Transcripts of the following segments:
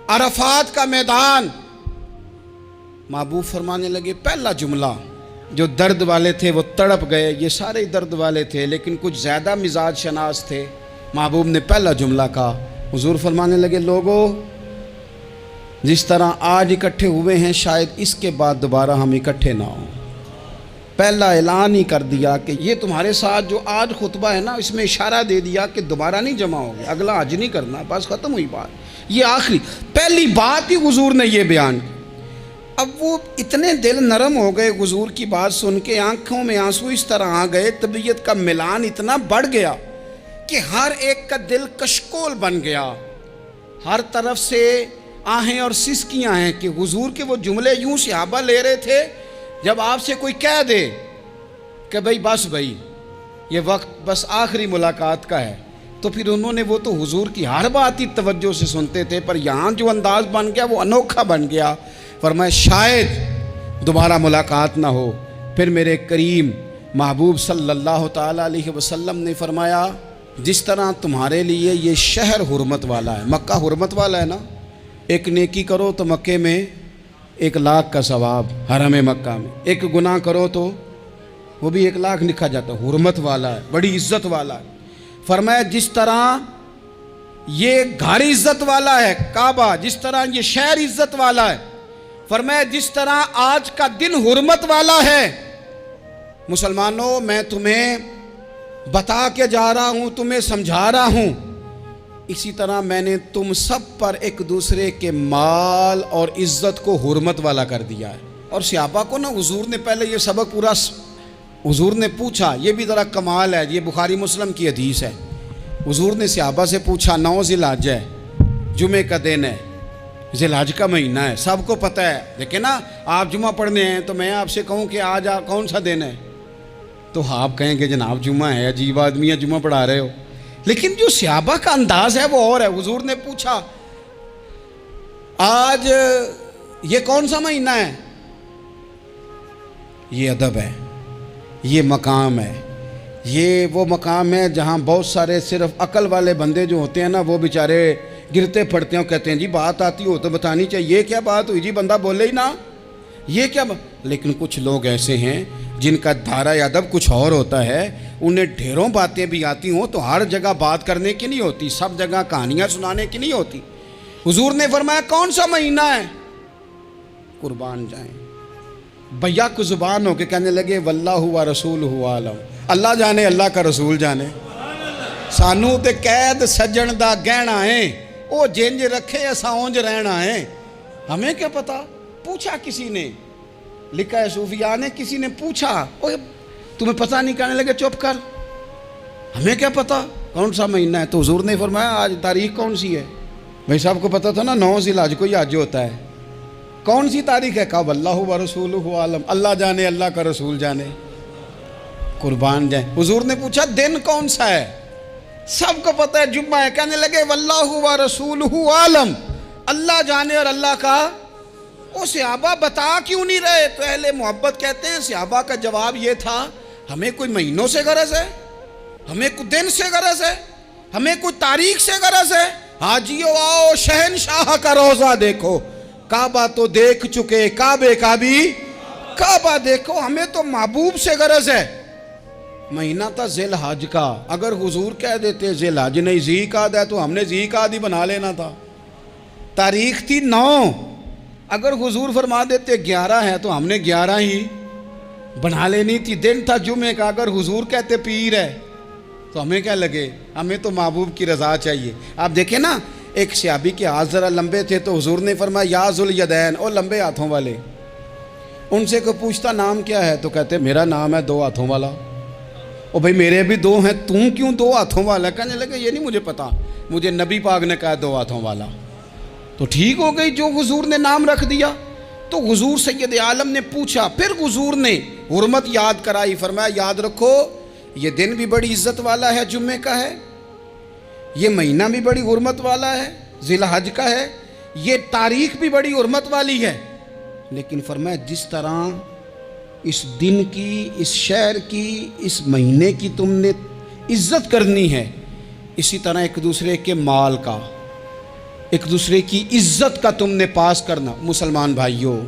عرفات کا میدان. محبوب فرمانے لگے پہلا جملہ، جو درد والے تھے وہ تڑپ گئے، یہ سارے درد والے تھے لیکن کچھ زیادہ مزاج شناس تھے. محبوب نے پہلا جملہ کہا. حضور فرمانے لگے لوگو، جس طرح آج اکٹھے ہوئے ہیں شاید اس کے بعد دوبارہ ہم اکٹھے نہ ہوں. پہلا اعلان ہی کر دیا کہ یہ تمہارے ساتھ جو آج خطبہ ہے نا، اس میں اشارہ دے دیا کہ دوبارہ نہیں جمع ہوگے، اگلا حج نہیں کرنا، بس ختم ہوئی بات. یہ آخری پہلی بات ہی حضور نے یہ بیان کی. اب وہ اتنے دل نرم ہو گئے حضور کی بات سن کے، آنکھوں میں آنسو اس طرح آ گئے، طبیعت کا ملان اتنا بڑھ گیا کہ ہر ایک کا دل کشکول بن گیا. ہر طرف سے آہیں اور سسکیاں ہیں کہ حضور کے وہ جملے یوں صحابہ لے رہے تھے جب آپ سے کوئی کہہ دے کہ بھائی یہ وقت بس آخری ملاقات کا ہے، تو پھر انہوں نے وہ تو حضور کی ہر بات ہی توجہ سے سنتے تھے، پر یہاں جو انداز بن گیا وہ انوکھا بن گیا. فرمایا شاید دوبارہ ملاقات نہ ہو. پھر میرے کریم محبوب صلی اللہ تعالیٰ علیہ وسلم نے فرمایا جس طرح تمہارے لیے یہ شہر حرمت والا ہے، مکہ حرمت والا ہے نا، ایک نیکی کرو تو مکے میں 1,00,000 کا ثواب، حرم مکہ میں ایک گناہ کرو تو وہ بھی 1,00,000 لکھا جاتا ہے. حرمت والا ہے، بڑی عزت والا ہے. فرمایا جس طرح یہ گھر عزت والا ہے کعبہ، جس طرح یہ شہر عزت والا ہے، فرمایا جس طرح آج کا دن حرمت والا ہے. مسلمانوں میں تمہیں بتا کے جا رہا ہوں، تمہیں سمجھا رہا ہوں، اسی طرح میں نے تم سب پر ایک دوسرے کے مال اور عزت کو حرمت والا کر دیا ہے. اور صحابہ کو نا حضور نے پہلے یہ سبق پورا حضور نے پوچھا، یہ بھی ذرا کمال ہے، یہ بخاری مسلم کی حدیث ہے. حضور نے صحابہ سے پوچھا 9 ذی الحجہ ہے، جمعے کا دن ہے، ذی الحج کا مہینہ ہے، سب کو پتہ ہے، لیکن نا آپ جمعہ پڑھنے ہیں تو میں آپ سے کہوں کہ آج کون سا دن ہے تو آپ کہیں کہ جناب جمعہ ہے، عجیب آدمی ہے، جمعہ پڑھا رہے ہو. لیکن جو صحابہ کا انداز ہے وہ اور ہے. حضور نے پوچھا آج یہ کون سا مہینہ ہے؟ یہ ادب ہے، یہ مقام ہے، یہ وہ مقام ہے جہاں بہت سارے صرف عقل والے بندے جو ہوتے ہیں نا وہ بیچارے گرتے پڑتے ہیں، کہتے ہیں جی بات آتی ہو تو بتانی چاہیے، یہ کیا بات ہوئی جی، بندہ بولے ہی نا، یہ کیا لیکن کچھ لوگ ایسے ہیں جن کا دھارہ ادب کچھ اور ہوتا ہے، انہیں ڈھیروں باتیں بھی آتی ہوں تو ہر جگہ بات کرنے کی نہیں ہوتی، سب جگہ کہانیاں سنانے کی نہیں ہوتی. حضور نے فرمایا کون سا مہینہ ہے؟ قربان جائیں بھیا کو زبان ہو کے کہنے لگے واللہ و رسولہ عالم، اللہ جانے اللہ کا رسول جانے. سانو تے قید سجن دا گہنا ہے، او جنج رکھے ایسا اونج رہنا ہے، ہمیں کیا پتا. پوچھا کسی نے، لکھا ہے صوفیاء نے، کسی نے پوچھا تمہیں پتہ نہیں، کہنے لگے چپ کر، ہمیں کیا پتا کون سا مہینہ ہے. تو حضور نے فرمایا آج تاریخ کون سی ہے؟ بھائی صاحب کو پتا تھا نا 9 ذی الحج کو ہی حج ہوتا ہے، کون سی تاریخ ہے؟ کہا واللہ و رسولہ عالم، اللہ جانے اللہ کا رسول جانے. قربان جائیں. حضور نے پوچھا دن کون سا ہے؟ سب کو پتا ہے جمعہ ہے. کہنے لگے واللہ و رسولہ عالم، اللہ جانے اور اللہ کا. وہ صحابہ بتا کیوں نہیں رہے؟ تو اہل محبت کہتے ہیں صحابہ کا جواب یہ تھا ہمیں کوئی مہینوں سے غرض ہے، ہمیں کوئی دن سے غرض ہے، ہمیں کوئی تاریخ سے غرض ہے. حاجیو آؤ شہنشاہ کا روزہ دیکھو، کعبہ تو دیکھ چکے، کعبے کا بھی کعبہ دیکھو. ہمیں تو محبوب سے غرض ہے. مہینہ تھا ذی الحج کا، اگر حضور کہہ دیتے ذی الحج نہیں ذی قعدہ ہے تو ہم نے ذی قعدہ ہی بنا لینا تھا. تاریخ تھی 9، اگر حضور فرما دیتے 11 ہے تو ہم نے 11 ہی بنا لینی تھی. دن تھا جمعے کا، اگر حضور کہتے پیر ہے تو ہمیں کیا لگے، ہمیں تو محبوب کی رضا چاہیے. آپ دیکھیں نا ایک صحابی کے ہاتھ ذرا لمبے تھے تو حضور نے فرمایا یا ذوالیدین، او لمبے ہاتھوں والے. ان سے کوئی پوچھتا نام کیا ہے تو کہتے میرا نام ہے 2 ہاتھوں والا. او بھائی میرے بھی 2 ہیں، تم کیوں 2 ہاتھوں والا؟ کہنے لگے یہ نہیں مجھے پتا، مجھے نبی پاک نے کہا 2 ہاتھوں والا. تو ٹھیک ہو گئی جو حضور نے نام رکھ دیا. تو حضور سید عالم نے پوچھا، پھر حضور نے حرمت یاد کرائی. فرمایا یاد رکھو یہ دن بھی بڑی عزت والا ہے، جمعے کا ہے، یہ مہینہ بھی بڑی حرمت والا ہے، ذی الحج کا ہے، یہ تاریخ بھی بڑی حرمت والی ہے. لیکن فرمایا جس طرح اس دن کی، اس شہر کی، اس مہینے کی تم نے عزت کرنی ہے، اسی طرح ایک دوسرے کے مال کا، ایک دوسرے کی عزت کا تم نے پاس کرنا۔ مسلمان بھائیوں،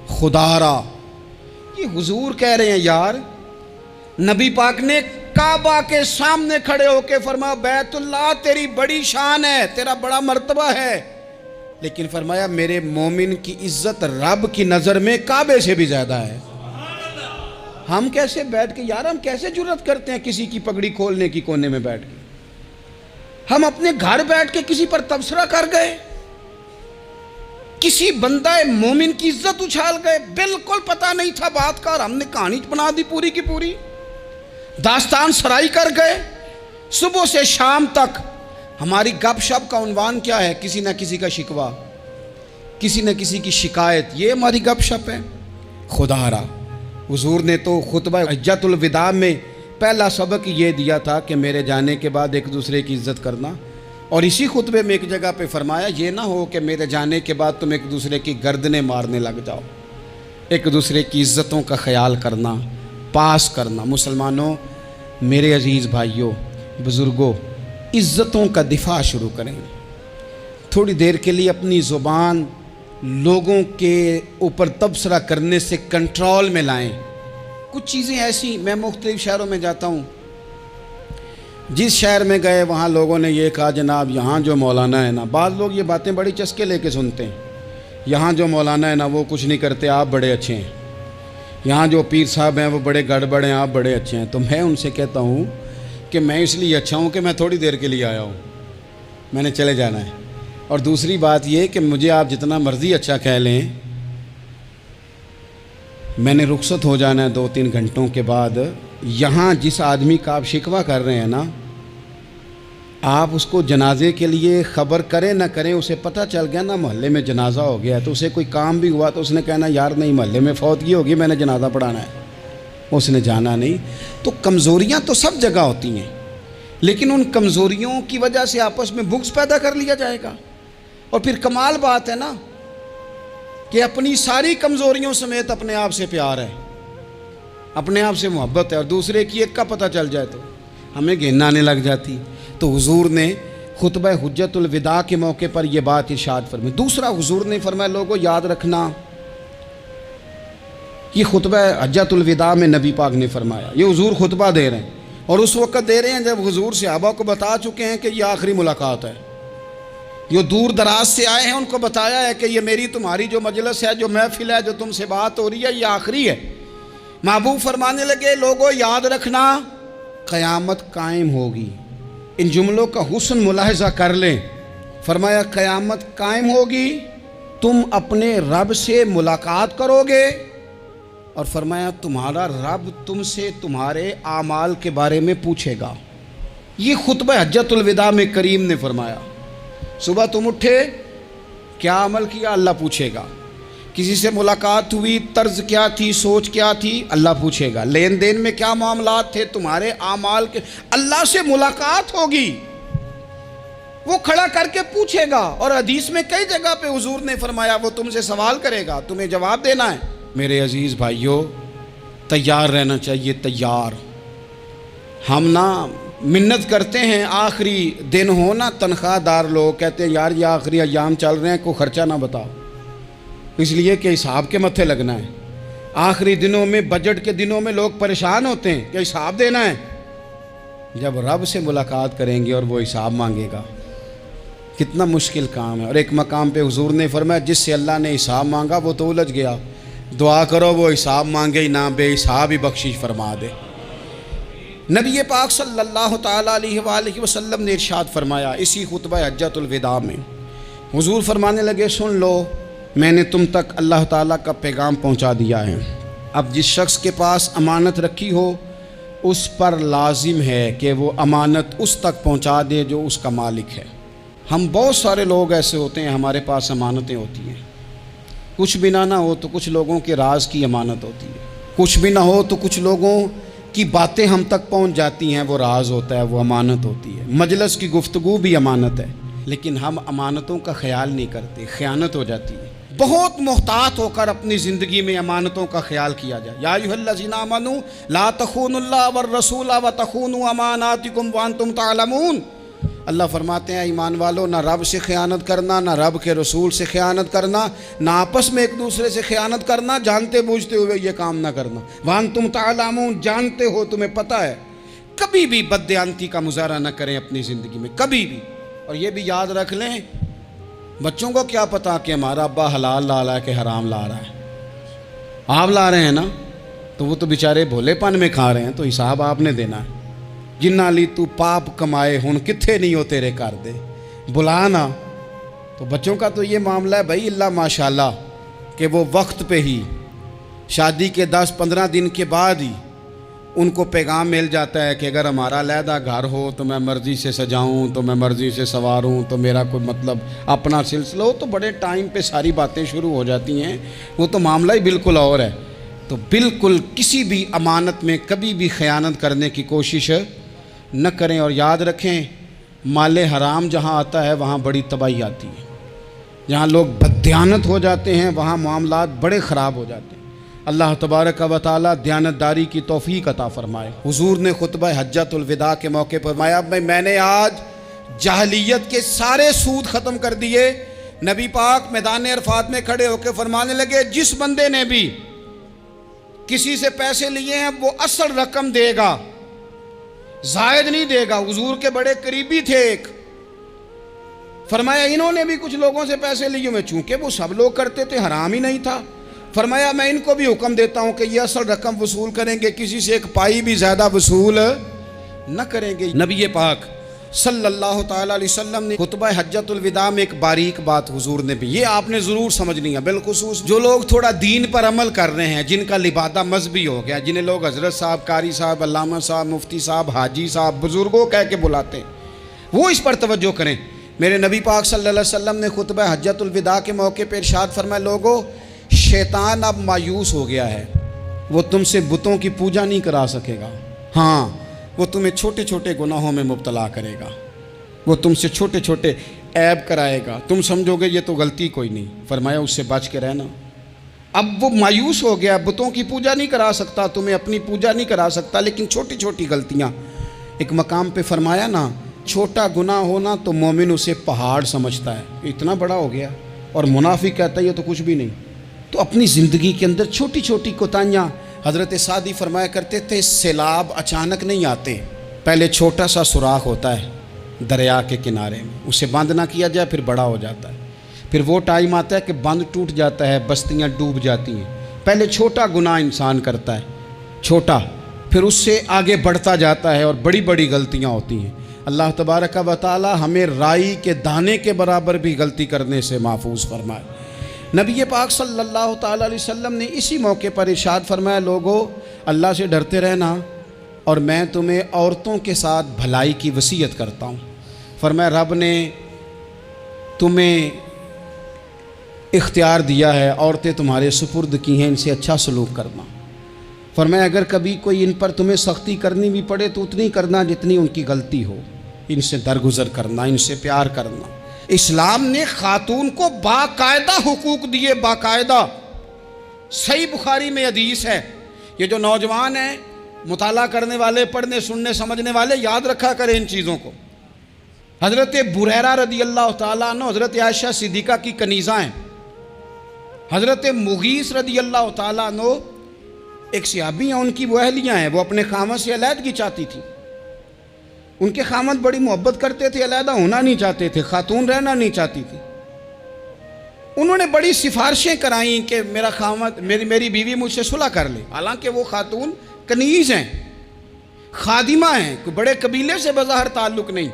خدا را یہ حضور کہہ رہے ہیں یار، نبی پاک نے کعبہ کے سامنے کھڑے ہو کے فرمایا بیت اللہ تیری بڑی شان ہے، تیرا بڑا مرتبہ ہے، لیکن فرمایا میرے مومن کی عزت رب کی نظر میں کعبے سے بھی زیادہ ہے۔ ہم کیسے بیٹھ کے یار، ہم کیسے جرات کرتے ہیں کسی کی پگڑی کھولنے کی کونے میں بیٹھ کے؟ ہم اپنے گھر بیٹھ کے کسی پر تبصرہ کر گئے، کسی بندہ مومن کی عزت اچھال گئے، بالکل پتہ نہیں تھا بات کا اور ہم نے کہانی بنا دی پوری کی پوری، داستان سرائی کر گئے۔ صبح سے شام تک ہماری گپ شپ کا عنوان کیا ہے؟ کسی نہ کسی کا شکوہ، کسی نہ کسی کی شکایت، یہ ہماری گپ شپ ہے۔ خدا را حضور نے تو خطبہ حجۃ الوداع میں پہلا سبق یہ دیا تھا کہ میرے جانے کے بعد ایک دوسرے کی عزت کرنا، اور اسی خطبے میں ایک جگہ پہ فرمایا یہ نہ ہو کہ میرے جانے کے بعد تم ایک دوسرے کی گردنیں مارنے لگ جاؤ، ایک دوسرے کی عزتوں کا خیال کرنا، پاس کرنا۔ مسلمانوں، میرے عزیز بھائیوں، بزرگوں، عزتوں کا دفاع شروع کریں۔ تھوڑی دیر کے لیے اپنی زبان لوگوں کے اوپر تبصرہ کرنے سے کنٹرول میں لائیں۔ کچھ چیزیں ایسی، میں مختلف شہروں میں جاتا ہوں، جس شہر میں گئے وہاں لوگوں نے یہ کہا جناب یہاں جو مولانا ہے نا، بعض لوگ یہ باتیں بڑی چسکے لے کے سنتے ہیں، یہاں جو مولانا ہے نا وہ کچھ نہیں کرتے، آپ بڑے اچھے ہیں، یہاں جو پیر صاحب ہیں وہ بڑے گڑبڑ ہیں، آپ بڑے اچھے ہیں۔ تو میں ان سے کہتا ہوں کہ میں اس لیے اچھا ہوں کہ میں تھوڑی دیر کے لیے آیا ہوں، میں نے چلے جانا ہے۔ اور دوسری بات یہ کہ مجھے آپ جتنا مرضی اچھا کہہ لیں، میں نے رخصت ہو جانا ہے 2-3 گھنٹوں کے بعد۔ یہاں جس آدمی کا آپ شکوہ کر رہے ہیں نا، آپ اس کو جنازے کے لیے خبر کریں نہ کریں، اسے پتہ چل گیا نا محلے میں جنازہ ہو گیا، تو اسے کوئی کام بھی ہوا تو اس نے کہنا یار نہیں محلے میں فوتگی ہوگی، میں نے جنازہ پڑھانا ہے، اس نے جانا نہیں۔ تو کمزوریاں تو سب جگہ ہوتی ہیں، لیکن ان کمزوریوں کی وجہ سے آپس میں بغض پیدا کر لیا جائے گا۔ اور پھر کمال بات ہے نا کہ اپنی ساری کمزوریوں سمیت اپنے آپ سے پیار ہے، اپنے آپ سے محبت ہے، اور دوسرے کی ایک کا پتہ چل جائے تو ہمیں گھن آنے لگ جاتی۔ تو حضور نے خطبہ حجۃ الوداع کے موقع پر یہ بات ارشاد فرمائی۔ دوسرا حضور نے فرمایا لوگوں یاد رکھنا، یہ خطبہ حجۃ الوداع میں نبی پاک نے فرمایا، یہ حضور خطبہ دے رہے ہیں، اور اس وقت دے رہے ہیں جب حضور صحابہ کو بتا چکے ہیں کہ یہ آخری ملاقات ہے، جو دور دراز سے آئے ہیں ان کو بتایا ہے کہ یہ میری تمہاری جو مجلس ہے، جو محفل ہے، جو تم سے بات ہو رہی ہے، یہ آخری ہے۔ محبوب فرمانے لگے لوگوں یاد رکھنا قیامت قائم ہوگی۔ ان جملوں کا حسن ملاحظہ کر لیں۔ فرمایا قیامت قائم ہوگی، تم اپنے رب سے ملاقات کرو گے، اور فرمایا تمہارا رب تم سے تمہارے اعمال کے بارے میں پوچھے گا۔ یہ خطبہ حجۃ الوداع میں کریم نے فرمایا، صبح تم اٹھے کیا عمل کیا، اللہ پوچھے گا۔ کسی سے ملاقات ہوئی، طرز کیا تھی، سوچ کیا تھی، اللہ پوچھے گا۔ لین دین میں کیا معاملات تھے، تمہارے اعمال کے، اللہ سے ملاقات ہوگی، وہ کھڑا کر کے پوچھے گا۔ اور حدیث میں کئی جگہ پہ حضور نے فرمایا وہ تم سے سوال کرے گا، تمہیں جواب دینا ہے۔ میرے عزیز بھائیوں، تیار رہنا چاہیے، تیار۔ ہم نا منت کرتے ہیں آخری دن ہو نا، تنخواہ دار لوگ کہتے ہیں یار یہ آخری ایام چل رہے ہیں، کوئی خرچہ نہ بتاؤ، اس لیے کہ حساب کے متھے لگنا ہے۔ آخری دنوں میں، بجٹ کے دنوں میں لوگ پریشان ہوتے ہیں کہ حساب دینا ہے۔ جب رب سے ملاقات کریں گے اور وہ حساب مانگے گا، کتنا مشکل کام ہے۔ اور ایک مقام پہ حضور نے فرمایا جس سے اللہ نے حساب مانگا وہ تو الجھ گیا، دعا کرو وہ حساب مانگے ہی نہ، بے حساب ہی بخشش فرما دے۔ نبی پاک صلی اللہ تعالیٰ علیہ وآلہ وسلم نے ارشاد فرمایا اسی خطبہ حجۃ الوداع میں، حضور فرمانے لگے سن لو، میں نے تم تک اللہ تعالیٰ کا پیغام پہنچا دیا ہے۔ اب جس شخص کے پاس امانت رکھی ہو اس پر لازم ہے کہ وہ امانت اس تک پہنچا دے جو اس کا مالک ہے۔ ہم بہت سارے لوگ ایسے ہوتے ہیں، ہمارے پاس امانتیں ہوتی ہیں، کچھ بھی نہ ہو تو کچھ لوگوں کے راز کی امانت ہوتی ہے، کچھ بھی نہ ہو تو کچھ لوگوں کی باتیں ہم تک پہنچ جاتی ہیں، وہ راز ہوتا ہے، وہ امانت ہوتی ہے۔ مجلس کی گفتگو بھی امانت ہے، لیکن ہم امانتوں کا خیال نہیں کرتے، خیانت ہو جاتی ہے۔ بہت محتاط ہو کر اپنی زندگی میں امانتوں کا خیال کیا جائے۔ یا ایھا الذین آمنوا لا تخونوا اللہ والرسول وتخونوا اماناتکم وانتم تعلمون۔ اللہ فرماتے ہیں ایمان والو، نہ رب سے خیانت کرنا، نہ رب کے رسول سے خیانت کرنا، نہ آپس میں ایک دوسرے سے خیانت کرنا، جانتے بوجھتے ہوئے یہ کام نہ کرنا۔ وَأَنْتُمْ تَعْلَمُونَ، جانتے ہو، تمہیں پتہ ہے۔ کبھی بھی بددیانتی کا مظاہرہ نہ کریں اپنی زندگی میں، کبھی بھی۔ اور یہ بھی یاد رکھ لیں، بچوں کو کیا پتا کہ ہمارا ابا حلال لا رہا ہے کہ حرام لا رہا ہے؟ آپ لا رہے ہیں نا، تو وہ تو بیچارے بھولے پن میں کھا رہے ہیں، تو حساب آپ نے دینا ہے۔ جنہ لی تو پاپ کمائے ہن کتھے نہیں ہو تیرے کر دے، بلانا۔ تو بچوں کا تو یہ معاملہ ہے بھائی، اللہ ماشاءاللہ کہ وہ وقت پہ ہی شادی کے 10-15 دن کے بعد ہی ان کو پیغام مل جاتا ہے کہ اگر ہمارا علیحدہ گھر ہو تو میں مرضی سے سجاؤں، تو میں مرضی سے سواروں، تو میرا کوئی مطلب اپنا سلسلہ ہو، تو بڑے ٹائم پہ ساری باتیں شروع ہو جاتی ہیں۔ وہ تو معاملہ ہی بالکل اور ہے۔ تو بالکل کسی بھی امانت میں کبھی بھی خیانت کرنے کی کوشش نہ کریں، اور یاد رکھیں مال حرام جہاں آتا ہے وہاں بڑی تباہی آتی ہے۔ جہاں لوگ بددیانت ہو جاتے ہیں وہاں معاملات بڑے خراب ہو جاتے ہیں۔ اللہ تبارک و تعالی دیانتداری کی توفیق عطا فرمائے۔ حضور نے خطبہ حجۃ الوداع کے موقع پر فرمایا، میں نے آج جاہلیت کے سارے سود ختم کر دیے۔ نبی پاک میدان عرفات میں کھڑے ہو کے فرمانے لگے، جس بندے نے بھی کسی سے پیسے لیے ہیں وہ اصل رقم دے گا، زائد نہیں دے گا۔ حضور کے بڑے قریبی تھے ایک، فرمایا انہوں نے بھی کچھ لوگوں سے پیسے لیے ہوئے، چونکہ وہ سب لوگ کرتے تھے، حرام ہی نہیں تھا۔ فرمایا میں ان کو بھی حکم دیتا ہوں کہ یہ اصل رقم وصول کریں گے، کسی سے ایک پائی بھی زیادہ وصول نہ کریں گے۔ نبی پاک صلی اللہ تعالیٰ علیہ وسلم نے خطبہ حجۃ الوداع میں ایک باریک بات حضور نے بھی، یہ آپ نے ضرور سمجھنی ہے، بالخصوص جو لوگ تھوڑا دین پر عمل کر رہے ہیں، جن کا لبادہ مذہبی ہو گیا، جنہیں لوگ حضرت صاحب، قاری صاحب، علامہ صاحب، مفتی صاحب، حاجی صاحب، بزرگوں کہہ کے بلاتے ہیں، وہ اس پر توجہ کریں۔ میرے نبی پاک صلی اللہ علیہ وسلم نے خطبہ حجۃ الوداع کے موقع پہ ارشاد فرمایا، لوگو شیطان اب مایوس ہو گیا ہے، وہ تم سے بتوں کی پوجا نہیں کرا سکے گا، ہاں وہ تمہیں چھوٹے چھوٹے گناہوں میں مبتلا کرے گا، وہ تم سے چھوٹے چھوٹے عیب کرائے گا، تم سمجھو گے یہ تو غلطی کوئی نہیں، فرمایا اس سے بچ کے رہنا۔ اب وہ مایوس ہو گیا، بتوں کی پوجا نہیں کرا سکتا، تمہیں اپنی پوجا نہیں کرا سکتا، لیکن چھوٹی چھوٹی غلطیاں، ایک مقام پہ فرمایا نا، چھوٹا گناہ ہونا تو مومن اسے پہاڑ سمجھتا ہے، اتنا بڑا ہو گیا، اور منافق کہتا ہے یہ تو کچھ بھی نہیں۔ تو اپنی زندگی کے اندر چھوٹی چھوٹی کوتاہیاں، حضرت سعدی فرمایا کرتے تھے سیلاب اچانک نہیں آتے، پہلے چھوٹا سا سوراخ ہوتا ہے دریا کے کنارے میں، اسے بند نہ کیا جائے پھر بڑا ہو جاتا ہے، پھر وہ ٹائم آتا ہے کہ بند ٹوٹ جاتا ہے، بستیاں ڈوب جاتی ہیں۔ پہلے چھوٹا گناہ انسان کرتا ہے، چھوٹا، پھر اس سے آگے بڑھتا جاتا ہے اور بڑی بڑی غلطیاں ہوتی ہیں۔ اللہ تبارک و تعالی ہمیں رائی کے دانے کے برابر بھی غلطی کرنے سے محفوظ فرمائے۔ نبی پاک صلی اللہ تعالیٰ علیہ وسلم نے اسی موقع پر ارشاد فرمایا، لوگو اللہ سے ڈرتے رہنا، اور میں تمہیں عورتوں کے ساتھ بھلائی کی وصیت کرتا ہوں۔ فرمایا رب نے تمہیں اختیار دیا ہے، عورتیں تمہارے سپرد کی ہیں، ان سے اچھا سلوک کرنا۔ فرمایا اگر کبھی کوئی ان پر تمہیں سختی کرنی بھی پڑے تو اتنی کرنا جتنی ان کی غلطی ہو، ان سے درگزر کرنا، ان سے پیار کرنا۔ اسلام نے خاتون کو باقاعدہ حقوق دیے، باقاعدہ۔ صحیح بخاری میں حدیث ہے، یہ جو نوجوان ہیں، مطالعہ کرنے والے، پڑھنے سننے سمجھنے والے، یاد رکھا کریں ان چیزوں کو۔ حضرت بریرہ رضی اللہ تعالیٰ عنہ حضرت عائشہ صدیقہ کی کنیزہ ہیں۔ حضرت مغیث رضی اللہ تعالیٰ عنہ ایک صحابی ہیں، ان کی وہ اہلیہ ہیں، وہ اپنے خامد سے علیحدگی چاہتی تھی۔ ان کے خامد بڑی محبت کرتے تھے، علیحدہ ہونا نہیں چاہتے تھے، خاتون رہنا نہیں چاہتی تھی۔ انہوں نے بڑی سفارشیں کرائیں کہ میرا خامد، میری بیوی مجھ سے صلح کر لے، حالانکہ وہ خاتون کنیز ہیں، خادمہ ہیں، کوئی بڑے قبیلے سے بظاہر تعلق نہیں۔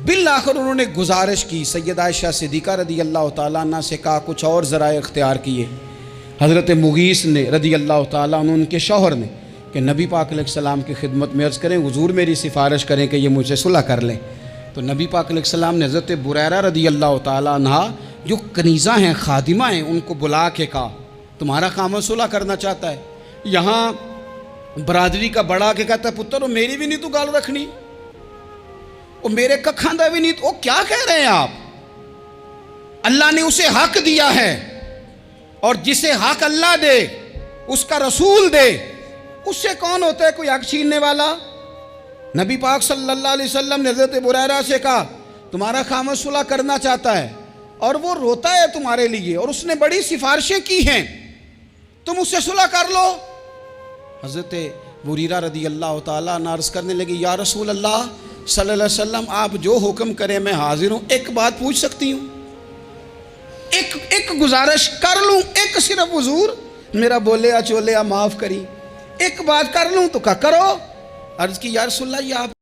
بالآخر انہوں نے گزارش کی، سیدہ عائشہ صدیقہ رضی اللہ تعالیٰ عنہ سے کہا، کچھ اور ذرائع اختیار کیے۔ حضرت مغیث نے رضی اللہ تعالیٰ عنہ، ان کے شوہر نے، کہ نبی پاک علیہ السلام کی خدمت میں عرض کریں، حضور میری سفارش کریں کہ یہ مجھ سے صلح کر لیں۔ تو نبی پاک علیہ السلام نے حضرت بریرہ رضی اللہ تعالیٰ عنہ جو کنیزہ ہیں، خادمہ ہیں، ان کو بلا کے کہا تمہارا خامد صلح کرنا چاہتا ہے۔ یہاں برادری کا بڑا کے کہتا ہے، پتر میری بھی نہیں تو گال رکھنی، اور میرے ککھاں دا بھی نہیں تو، کیا کہہ رہے ہیں آپ؟ اللہ نے اسے حق دیا ہے، اور جسے حق اللہ دے اس کا رسول دے، اس سے کون ہوتا ہے کوئی حق چھیننے والا؟ نبی پاک صلی اللہ علیہ وسلم نے حضرت بریرہ سے کہا تمہارا خامد صلح کرنا چاہتا ہے اور وہ روتا ہے تمہارے لیے اور اس نے بڑی سفارشیں کی ہیں، تم اس سے صلح کر لو۔ حضرت بریرہ رضی اللہ تعالیٰ عنہ عرض کرنے لگی یا رسول اللہ صلی اللہ علیہ وسلم آپ جو حکم کریں میں حاضر ہوں، ایک بات پوچھ سکتی ہوں، ایک گزارش کر لوں، ایک صرف حضور میرا بولیا چولیا معاف کری، ایک بات کر لوں تو کہا کرو۔ عرض کی یا رسول اللہ یہ آپ